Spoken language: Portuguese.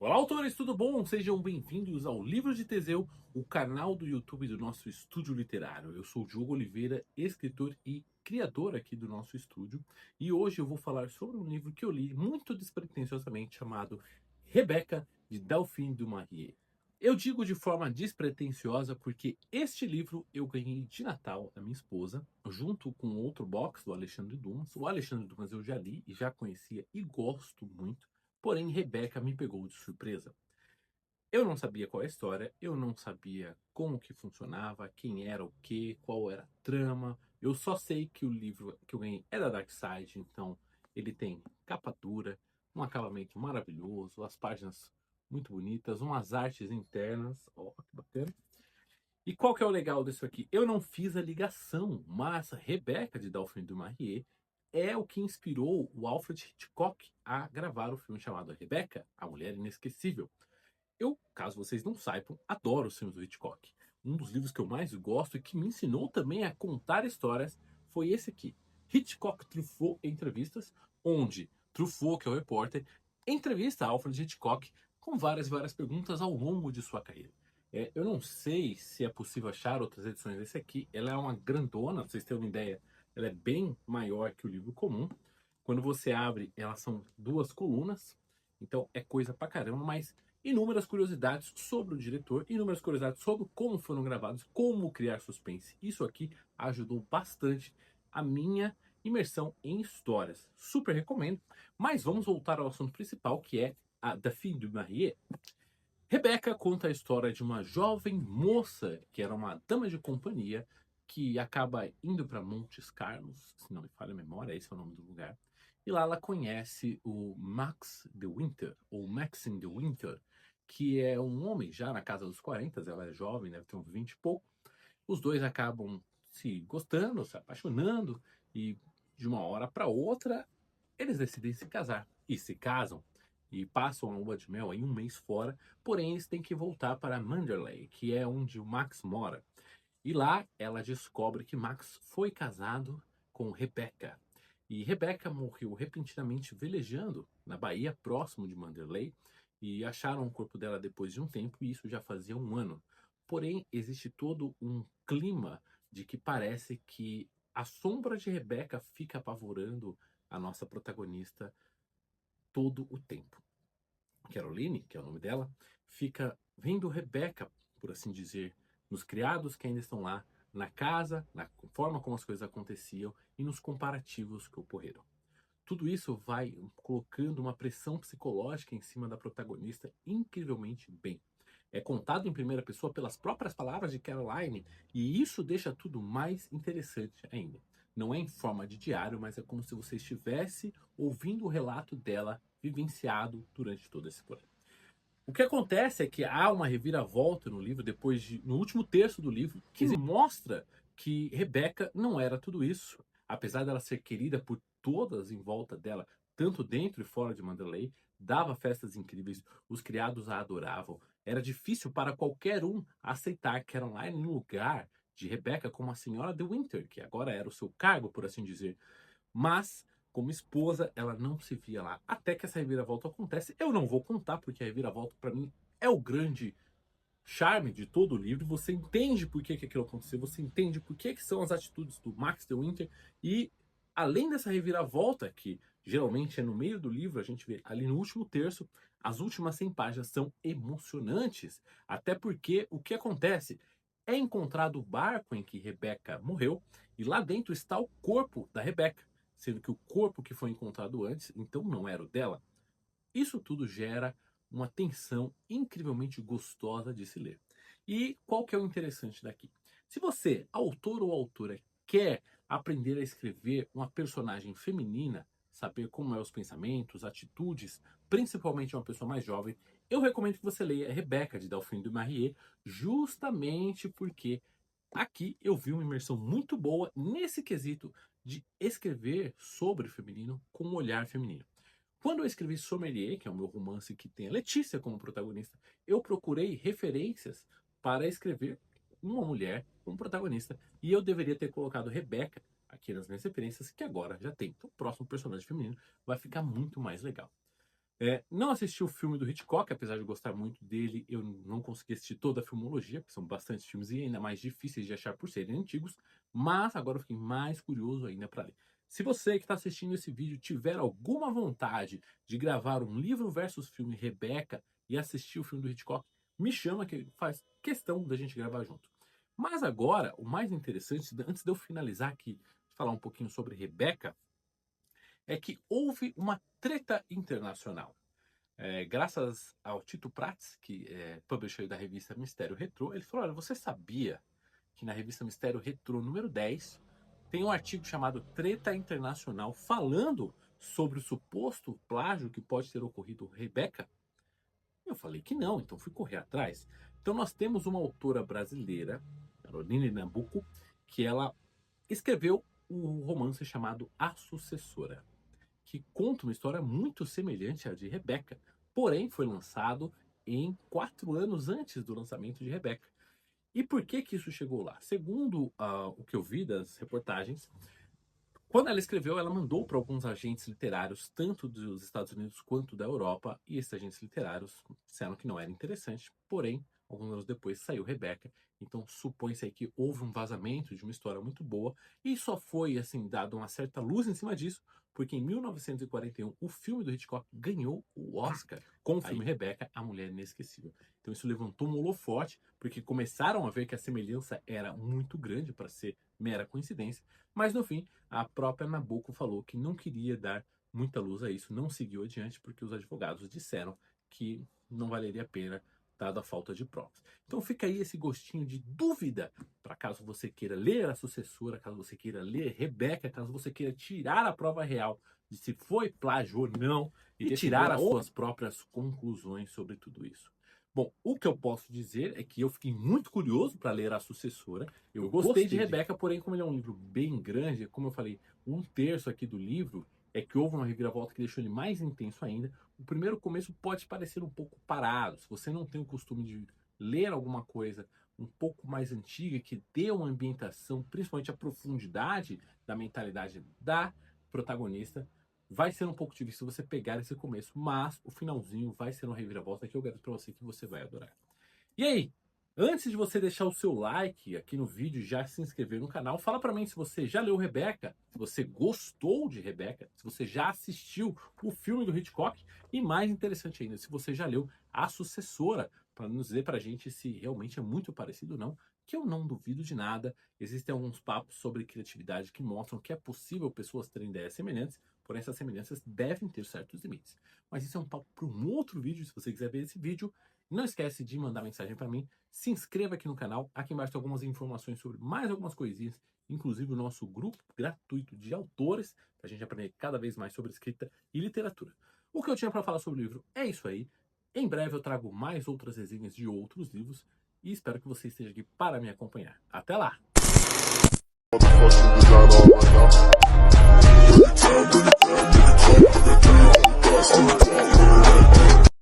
Olá, autores, tudo bom? Sejam bem-vindos ao Livro de Teseu, o canal do YouTube do nosso estúdio literário. Eu sou o Diogo Oliveira, escritor e criador aqui do nosso estúdio, e hoje eu vou falar sobre um livro que eu li muito despretensiosamente chamado Rebeca, de Delphine du Maurier. Eu digo de forma despretensiosa porque este livro eu ganhei de Natal da minha esposa, junto com outro box do Alexandre Dumas. O Alexandre Dumas eu já li e já conhecia e gosto muito. Porém, Rebeca me pegou de surpresa. Eu não sabia qual é a história, eu não sabia como que funcionava, quem era o quê, qual era a trama. Eu só sei que o livro que eu ganhei é da Dark Side, então ele tem capa dura, um acabamento maravilhoso, as páginas muito bonitas, umas artes internas, ó, que bacana. E qual que é o legal disso aqui? Eu não fiz a ligação, mas Rebeca de Delphine du Maurier é o que inspirou o Alfred Hitchcock a gravar o filme chamado Rebeca, a Mulher Inesquecível. Eu, caso vocês não saibam, adoro os filmes do Hitchcock. Um dos livros que eu mais gosto e que me ensinou também a contar histórias foi esse aqui, Hitchcock Truffaut Entrevistas, onde Truffaut, que é o repórter, entrevista Alfred Hitchcock com várias perguntas ao longo de sua carreira. Eu não sei se é possível achar outras edições desse aqui. Ela é uma grandona, pra vocês terem uma ideia. Ela é bem maior que o livro comum. Quando você abre, elas são duas colunas. Então é coisa pra caramba, mas inúmeras curiosidades sobre o diretor, inúmeras curiosidades sobre como foram gravados, como criar suspense. Isso aqui ajudou bastante a minha imersão em histórias. Super recomendo. Mas vamos voltar ao assunto principal, que é a Daphine du Maurier. Rebeca conta a história de uma jovem moça que era uma dama de companhia que acaba indo para Montes Carlos, se não me falha a memória, esse é o nome do lugar. E lá ela conhece o Max de Winter, ou Maxine de Winter, que é um homem já na casa dos 40, ela é jovem, deve ter uns 20 e pouco. Os dois acabam se gostando, se apaixonando, e de uma hora para outra eles decidem se casar. E se casam e passam a lua de mel em um mês fora, porém eles têm que voltar para Manderley, que é onde o Max mora. E lá ela descobre que Max foi casado com Rebecca. E Rebecca morreu repentinamente velejando na Bahia, próximo de Manderley, e acharam o corpo dela depois de um tempo, e isso já fazia um ano. Porém, existe todo um clima de que parece que a sombra de Rebecca fica apavorando a nossa protagonista todo o tempo. Caroline, que é o nome dela, fica vendo Rebecca, por assim dizer, nos criados que ainda estão lá, na casa, na forma como as coisas aconteciam e nos comparativos que ocorreram. Tudo isso vai colocando uma pressão psicológica em cima da protagonista incrivelmente bem. É contado em primeira pessoa pelas próprias palavras de Caroline, e isso deixa tudo mais interessante ainda. Não é em forma de diário, mas é como se você estivesse ouvindo o relato dela vivenciado durante todo esse plano. O que acontece é que há uma reviravolta no livro, no último terço do livro, que mostra que Rebecca não era tudo isso. Apesar dela ser querida por todas em volta dela, tanto dentro e fora de Mandalay, dava festas incríveis, os criados a adoravam. Era difícil para qualquer um aceitar Caroline no lugar de Rebecca como a senhora de Winter, que agora era o seu cargo, por assim dizer. Mas, como esposa, ela não se via lá. Até que essa reviravolta acontece. Eu não vou contar, porque a reviravolta, para mim, é o grande charme de todo o livro. Você entende por que aquilo aconteceu, você entende por que são as atitudes do Max de Winter. E, além dessa reviravolta, que geralmente é no meio do livro, a gente vê ali no último terço, as últimas 100 páginas são emocionantes. Até porque o que acontece? É encontrado o barco em que Rebecca morreu, e lá dentro está o corpo da Rebecca, sendo que o corpo que foi encontrado antes, então não era o dela. Isso tudo gera uma tensão incrivelmente gostosa de se ler. E qual que é o interessante daqui? Se você, autor ou autora, quer aprender a escrever uma personagem feminina, saber como é os pensamentos, atitudes, principalmente uma pessoa mais jovem, eu recomendo que você leia Rebecca, de Delphine du Maurier, justamente porque aqui eu vi uma imersão muito boa nesse quesito de escrever sobre o feminino com um olhar feminino. Quando eu escrevi Sommelier, que é o meu romance que tem a Letícia como protagonista, eu procurei referências para escrever uma mulher como protagonista, e eu deveria ter colocado Rebecca aqui nas minhas referências, que agora já tem. Então o próximo personagem feminino vai ficar muito mais legal. Não assisti o filme do Hitchcock, apesar de gostar muito dele, eu não consegui assistir toda a filmologia, porque são bastantes filmes e ainda mais difíceis de achar por serem antigos, mas agora eu fiquei mais curioso ainda para ler. Se você que está assistindo esse vídeo tiver alguma vontade de gravar um livro versus filme Rebecca e assistir o filme do Hitchcock, me chama que faz questão da gente gravar junto. Mas agora, o mais interessante, antes de eu finalizar aqui, falar um pouquinho sobre Rebecca, é que houve uma treta internacional. Graças ao Tito Prats, que é publisher da revista Mistério Retrô, ele falou: olha, você sabia que na revista Mistério Retrô número 10 tem um artigo chamado Treta Internacional falando sobre o suposto plágio que pode ter ocorrido Rebecca? Eu falei que não, então fui correr atrás. Então nós temos uma autora brasileira, Caroline Nabuco, que ela escreveu um romance chamado A Sucessora, que conta uma história muito semelhante à de Rebecca, porém foi lançado em 4 anos antes do lançamento de Rebecca. E por que que isso chegou lá? Segundo o que eu vi das reportagens, quando ela escreveu, ela mandou para alguns agentes literários, tanto dos Estados Unidos quanto da Europa, e esses agentes literários disseram que não era interessante, porém, alguns anos depois saiu Rebecca, então supõe-se aí que houve um vazamento de uma história muito boa, e só foi, assim, dado uma certa luz em cima disso, porque em 1941 o filme do Hitchcock ganhou o Oscar com o filme Rebecca, A Mulher Inesquecível. Então isso levantou um holofote, porque começaram a ver que a semelhança era muito grande para ser mera coincidência, mas no fim a própria Nabucco falou que não queria dar muita luz a isso, não seguiu adiante porque os advogados disseram que não valeria a pena, dada a falta de provas. Então fica aí esse gostinho de dúvida, para caso você queira ler A Sucessora, caso você queira ler Rebecca, caso você queira tirar a prova real de se foi plágio ou não e tirar as suas próprias conclusões sobre tudo isso. Bom, o que eu posso dizer é que eu fiquei muito curioso para ler A Sucessora. Eu gostei de Rebecca, porém, como ele é um livro bem grande, como eu falei, 1/3 aqui do livro é que houve uma reviravolta que deixou ele mais intenso ainda. O primeiro começo pode parecer um pouco parado. Se você não tem o costume de ler alguma coisa um pouco mais antiga, que dê uma ambientação, principalmente a profundidade da mentalidade da protagonista, vai ser um pouco difícil você pegar esse começo, mas o finalzinho vai ser uma reviravolta que eu garanto pra você que você vai adorar. E aí, antes de você deixar o seu like aqui no vídeo e já se inscrever no canal, fala pra mim se você já leu Rebecca, se você gostou de Rebecca, se você já assistiu o filme do Hitchcock e, mais interessante ainda, se você já leu A Sucessora, para nos dizer pra gente se realmente é muito parecido ou não, que eu não duvido de nada. Existem alguns papos sobre criatividade que mostram que é possível pessoas terem ideias semelhantes, porém essas semelhanças devem ter certos limites. Mas isso é um papo para um outro vídeo. Se você quiser ver esse vídeo, não esquece de mandar mensagem para mim, se inscreva aqui no canal, aqui embaixo tem algumas informações sobre mais algumas coisinhas, inclusive o nosso grupo gratuito de autores, para a gente aprender cada vez mais sobre escrita e literatura. O que eu tinha para falar sobre o livro é isso aí. Em breve eu trago mais outras resenhas de outros livros e espero que você esteja aqui para me acompanhar. Até lá!